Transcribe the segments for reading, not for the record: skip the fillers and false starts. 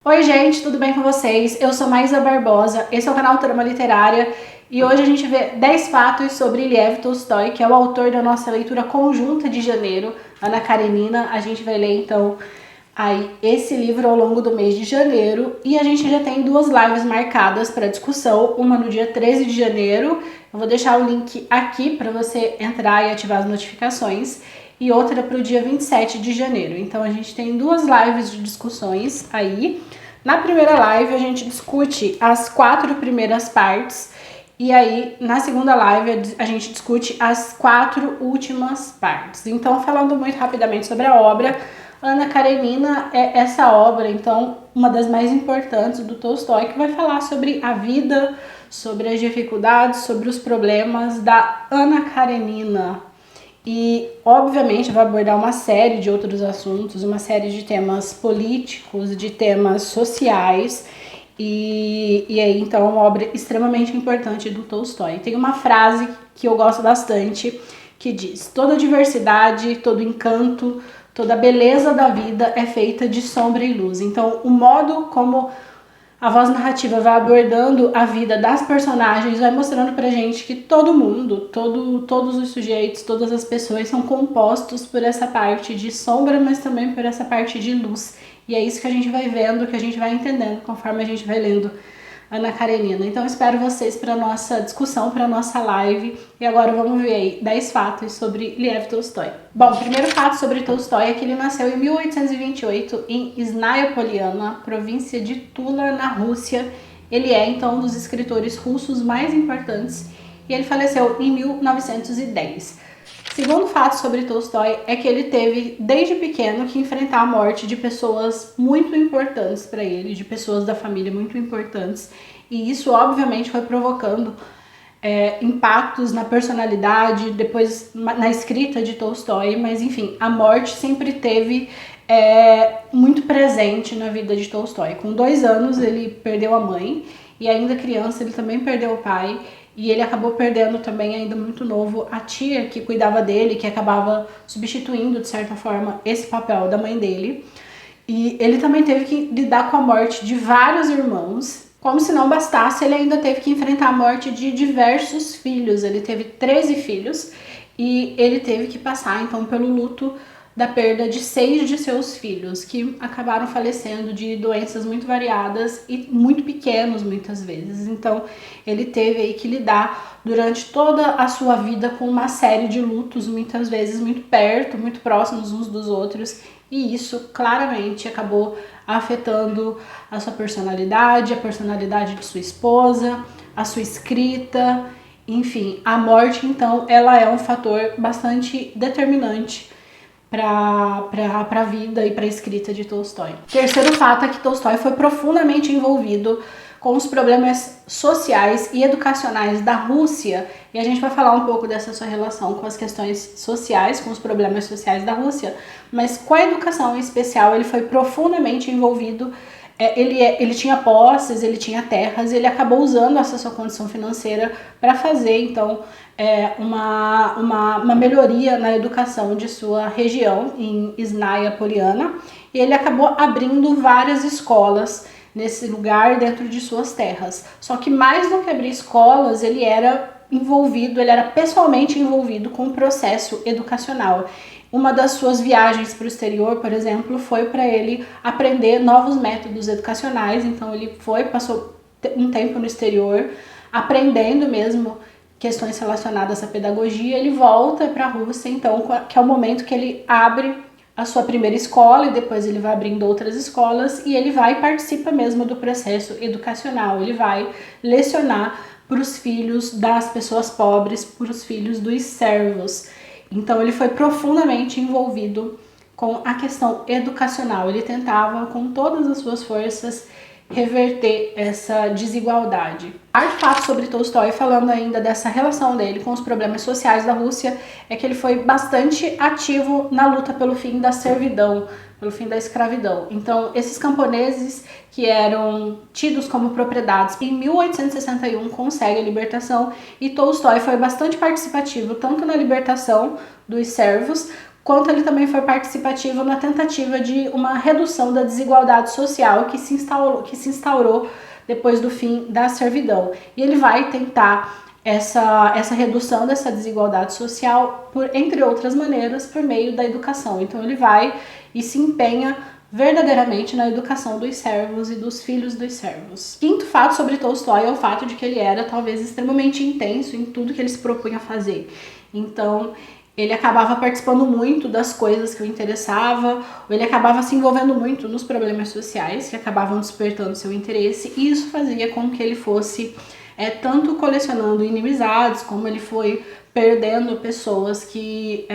Oi gente, tudo bem com vocês? Eu sou Maísa Barbosa, esse é o canal Trama Literária e hoje a gente vê 10 fatos sobre Lev Tolstói, que é o autor da nossa leitura conjunta de janeiro, Ana Karenina. A gente vai ler então aí esse livro ao longo do mês de janeiro e a gente já tem duas lives marcadas para discussão, uma no dia 13 de janeiro, eu vou deixar o link aqui para você entrar e ativar as notificações, e outra para o dia 27 de janeiro. Então a gente tem duas lives de discussões aí. Na primeira live a gente discute as 4 primeiras partes e aí na segunda live a gente discute as 4 últimas partes. Então, falando muito rapidamente sobre a obra, Ana Karenina é essa obra, então, uma das mais importantes do Tolstói, que vai falar sobre a vida, sobre as dificuldades, sobre os problemas da Ana Karenina. E, obviamente, vai abordar uma série de outros assuntos, uma série de temas políticos, de temas sociais, e aí, então, é uma obra extremamente importante do Tolstói. Tem uma frase que eu gosto bastante, que diz: toda diversidade, todo encanto, toda beleza da vida é feita de sombra e luz. Então, o modo como a voz narrativa vai abordando a vida das personagens, vai mostrando pra gente que todo mundo, todos os sujeitos, todas as pessoas são compostos por essa parte de sombra, mas também por essa parte de luz. E é isso que a gente vai vendo, que a gente vai entendendo conforme a gente vai lendo Ana Karenina. Então espero vocês para nossa discussão, para nossa live. E agora vamos ver aí 10 fatos sobre Lev Tolstói. Bom, o primeiro fato sobre Tolstói é que ele nasceu em 1828 em Snaia Poliana, província de Tula, na Rússia. Ele é então um dos escritores russos mais importantes e ele faleceu em 1910. Segundo fato sobre Tolstói é que ele teve, desde pequeno, que enfrentar a morte de pessoas muito importantes para ele, de pessoas da família muito importantes, e isso obviamente foi provocando impactos na personalidade, depois na escrita de Tolstói, mas enfim, a morte sempre teve muito presente na vida de Tolstói. Com 2 anos ele perdeu a mãe, e ainda criança ele também perdeu o pai, e ele acabou perdendo também, ainda muito novo, a tia que cuidava dele, que acabava substituindo, de certa forma, esse papel da mãe dele. E ele também teve que lidar com a morte de vários irmãos. Como se não bastasse, ele ainda teve que enfrentar a morte de diversos filhos. Ele teve 13 filhos e ele teve que passar, então, pelo luto da perda de 6 de seus filhos, que acabaram falecendo de doenças muito variadas e muito pequenos muitas vezes. Então ele teve aí que lidar durante toda a sua vida com uma série de lutos, muitas vezes muito perto, muito próximos uns dos outros, e isso claramente acabou afetando a sua personalidade, a personalidade de sua esposa, a sua escrita, enfim. A morte, então, ela é um fator bastante determinante para a vida e para a escrita de Tolstói. Terceiro fato é que Tolstói foi profundamente envolvido com os problemas sociais e educacionais da Rússia, e a gente vai falar um pouco dessa sua relação com as questões sociais, com os problemas sociais da Rússia, mas com a educação em especial ele foi profundamente envolvido. Ele tinha posses, ele tinha terras, e ele acabou usando essa sua condição financeira para fazer, então, uma melhoria na educação de sua região, em Snaia Poliana, e ele acabou abrindo várias escolas nesse lugar dentro de suas terras. Só que mais do que abrir escolas, ele era pessoalmente envolvido com o processo educacional. Uma das suas viagens para o exterior, por exemplo, foi para ele aprender novos métodos educacionais. Então ele passou um tempo no exterior, aprendendo mesmo questões relacionadas à pedagogia. Ele volta para a Rússia, então, que é o momento que ele abre a sua primeira escola, e depois ele vai abrindo outras escolas, e ele vai e participa mesmo do processo educacional. Ele vai lecionar para os filhos das pessoas pobres, para os filhos dos servos. Então ele foi profundamente envolvido com a questão educacional. Ele tentava, com todas as suas forças, reverter essa desigualdade. Quarto fato sobre Tolstói, falando ainda dessa relação dele com os problemas sociais da Rússia, é que ele foi bastante ativo na luta pelo fim da servidão, pelo fim da escravidão. Então, esses camponeses que eram tidos como propriedades, em 1861 consegue a libertação, e Tolstói foi bastante participativo tanto na libertação dos servos quanto ele também foi participativo na tentativa de uma redução da desigualdade social que se instaurou depois do fim da servidão. E ele vai tentar essa redução dessa desigualdade social, entre outras maneiras, por meio da educação. Então ele vai e se empenha verdadeiramente na educação dos servos e dos filhos dos servos. Quinto fato sobre Tolstói é o fato de que ele era talvez extremamente intenso em tudo que ele se propunha a fazer. Então ele acabava participando muito das coisas que o interessavam, ou ele acabava se envolvendo muito nos problemas sociais que acabavam despertando seu interesse, e isso fazia com que ele fosse tanto colecionando inimizades, como ele foi perdendo pessoas que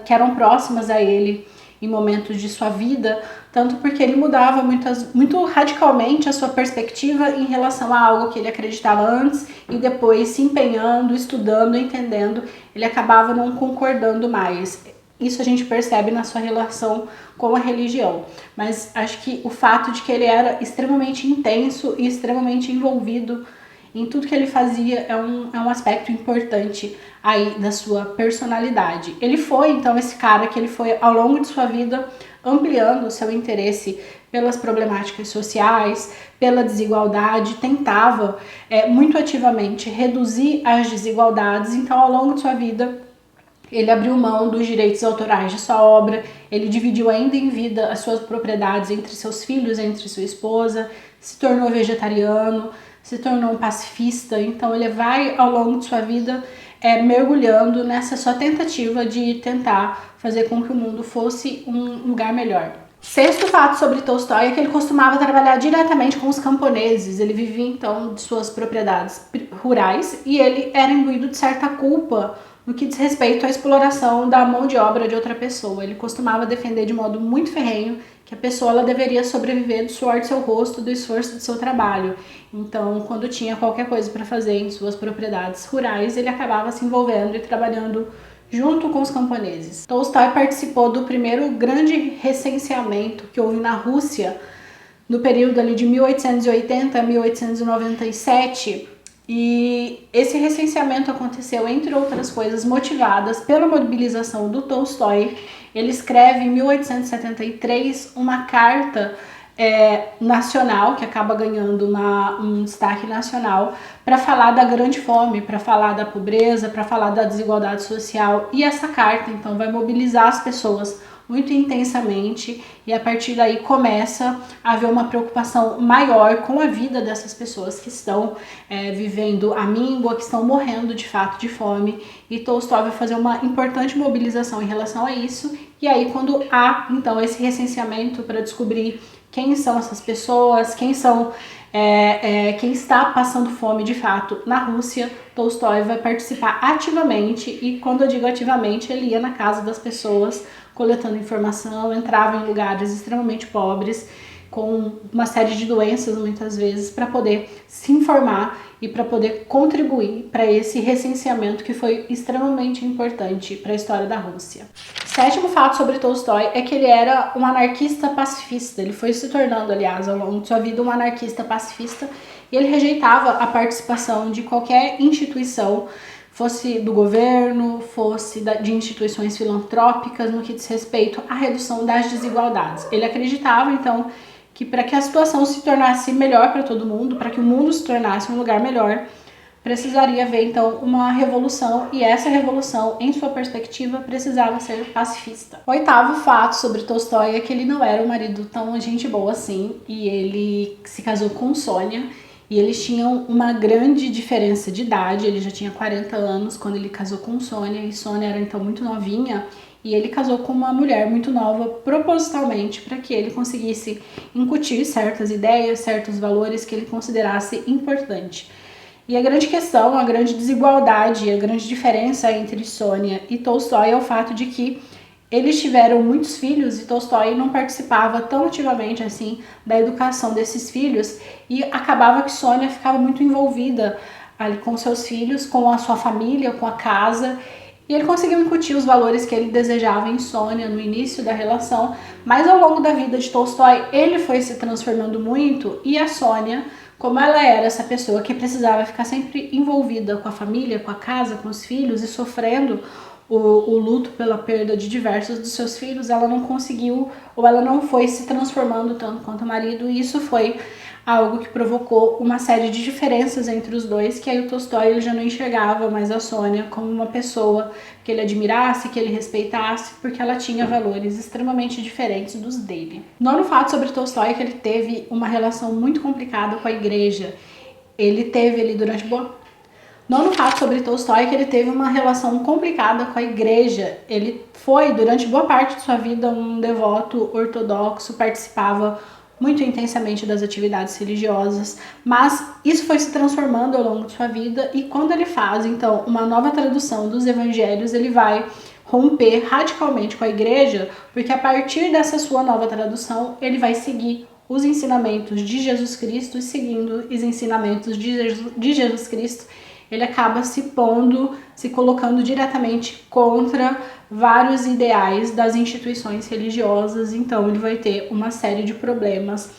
eram próximas a ele em momentos de sua vida, tanto porque ele mudava muito radicalmente a sua perspectiva em relação a algo que ele acreditava antes e depois se empenhando, estudando, entendendo, ele acabava não concordando mais. Isso a gente percebe na sua relação com a religião. Mas acho que o fato de que ele era extremamente intenso e extremamente envolvido em tudo que ele fazia é um aspecto importante aí da sua personalidade. Ele foi, então, esse cara que ele foi, ao longo de sua vida, ampliando o seu interesse pelas problemáticas sociais, pela desigualdade, tentava muito ativamente reduzir as desigualdades. Então, ao longo de sua vida, ele abriu mão dos direitos autorais de sua obra, ele dividiu ainda em vida as suas propriedades entre seus filhos, entre sua esposa, se tornou vegetariano, se tornou um pacifista. Então ele vai ao longo de sua vida mergulhando nessa sua tentativa de tentar fazer com que o mundo fosse um lugar melhor. Sexto fato sobre Tolstói é que ele costumava trabalhar diretamente com os camponeses. Ele vivia então de suas propriedades rurais e ele era imbuído de certa culpa no que diz respeito à exploração da mão de obra de outra pessoa. Ele costumava defender de modo muito ferrenho que a pessoa ela deveria sobreviver do suor do seu rosto, do esforço do seu trabalho. Então, quando tinha qualquer coisa para fazer em suas propriedades rurais, ele acabava se envolvendo e trabalhando junto com os camponeses. Tolstói participou do primeiro grande recenseamento que houve na Rússia no período ali de 1880 a 1897, e esse recenseamento aconteceu, entre outras coisas, motivadas pela mobilização do Tolstói. Ele escreve em 1873 uma carta nacional, que acaba ganhando um destaque nacional, para falar da grande fome, para falar da pobreza, para falar da desigualdade social. E essa carta, então, vai mobilizar as pessoas muito intensamente, e a partir daí começa a haver uma preocupação maior com a vida dessas pessoas que estão vivendo a míngua, que estão morrendo de fato de fome, e Tolstói vai fazer uma importante mobilização em relação a isso. E aí, quando há então esse recenseamento para descobrir quem são essas pessoas, quem está passando fome de fato na Rússia, Tolstói vai participar ativamente, e quando eu digo ativamente, ele ia na casa das pessoas coletando informação, entrava em lugares extremamente pobres, com uma série de doenças muitas vezes, para poder se informar e para poder contribuir para esse recenseamento que foi extremamente importante para a história da Rússia. Sétimo fato sobre Tolstói é que ele era um anarquista pacifista. Ele foi se tornando, aliás, ao longo de sua vida, um anarquista pacifista, e ele rejeitava a participação de qualquer instituição, fosse do governo, fosse de instituições filantrópicas, no que diz respeito à redução das desigualdades. Ele acreditava, então, que para que a situação se tornasse melhor para todo mundo, para que o mundo se tornasse um lugar melhor, precisaria haver, então, uma revolução, e essa revolução, em sua perspectiva, precisava ser pacifista. O oitavo fato sobre Tolstói é que ele não era um marido tão gente boa assim, e ele se casou com Sônia, e eles tinham uma grande diferença de idade. Ele já tinha 40 anos quando ele casou com Sônia, e Sônia era então muito novinha, e ele casou com uma mulher muito nova propositalmente para que ele conseguisse incutir certas ideias, certos valores que ele considerasse importante. E a grande questão, a grande desigualdade, a grande diferença entre Sônia e Tolstói é o fato de que eles tiveram muitos filhos e Tolstói não participava tão ativamente assim da educação desses filhos, e acabava que Sônia ficava muito envolvida ali com seus filhos, com a sua família, com a casa, e ele conseguiu incutir os valores que ele desejava em Sônia no início da relação, mas ao longo da vida de Tolstói ele foi se transformando muito, e a Sônia, como ela era essa pessoa que precisava ficar sempre envolvida com a família, com a casa, com os filhos e sofrendo o luto pela perda de diversos dos seus filhos, ela não conseguiu, ou ela não foi se transformando tanto quanto o marido, e isso foi algo que provocou uma série de diferenças entre os dois, que aí o Tolstói ele já não enxergava mais a Sônia como uma pessoa que ele admirasse, que ele respeitasse, porque ela tinha valores extremamente diferentes dos dele. Nono fato sobre Tolstói é que ele teve uma relação muito complicada com a igreja. Ele teve ali durante Nono fato sobre Tolstói é que ele teve uma relação complicada com a igreja. Ele foi, durante boa parte de sua vida, um devoto ortodoxo, participava muito intensamente das atividades religiosas, mas isso foi se transformando ao longo de sua vida, e quando ele faz, então, uma nova tradução dos evangelhos, ele vai romper radicalmente com a igreja, porque a partir dessa sua nova tradução, ele vai seguir os ensinamentos de Jesus Cristo, e seguindo os ensinamentos de Jesus Cristo, ele acaba se colocando diretamente contra vários ideais das instituições religiosas, então ele vai ter uma série de problemas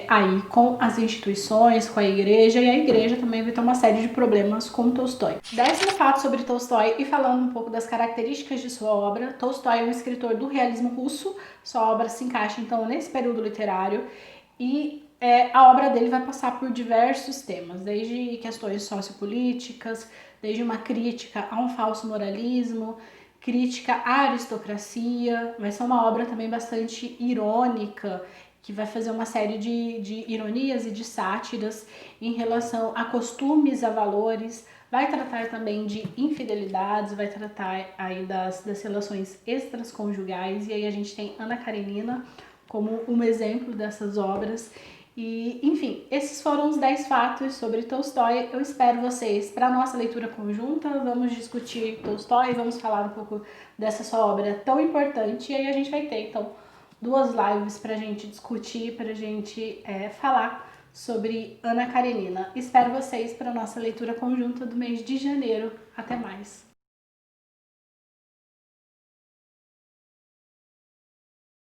aí com as instituições, com a igreja, e a igreja também vai ter uma série de problemas com Tolstói. 10º fato sobre Tolstói, e falando um pouco das características de sua obra, Tolstói é um escritor do realismo russo, sua obra se encaixa então nesse período literário, e a obra dele vai passar por diversos temas, desde questões sociopolíticas, desde uma crítica a um falso moralismo, crítica à aristocracia. Vai ser uma obra também bastante irônica, que vai fazer uma série de ironias e de sátiras em relação a costumes, a valores. Vai tratar também de infidelidades, vai tratar aí das relações extraconjugais, e aí a gente tem Ana Karenina como um exemplo dessas obras. E, enfim, esses foram os 10 fatos sobre Tolstói. Eu espero vocês para a nossa leitura conjunta. Vamos discutir Tolstói, vamos falar um pouco dessa sua obra tão importante. E aí a gente vai ter, então, 2 lives para a gente discutir, para a gente falar sobre Ana Karenina. Espero vocês para a nossa leitura conjunta do mês de janeiro. Até mais!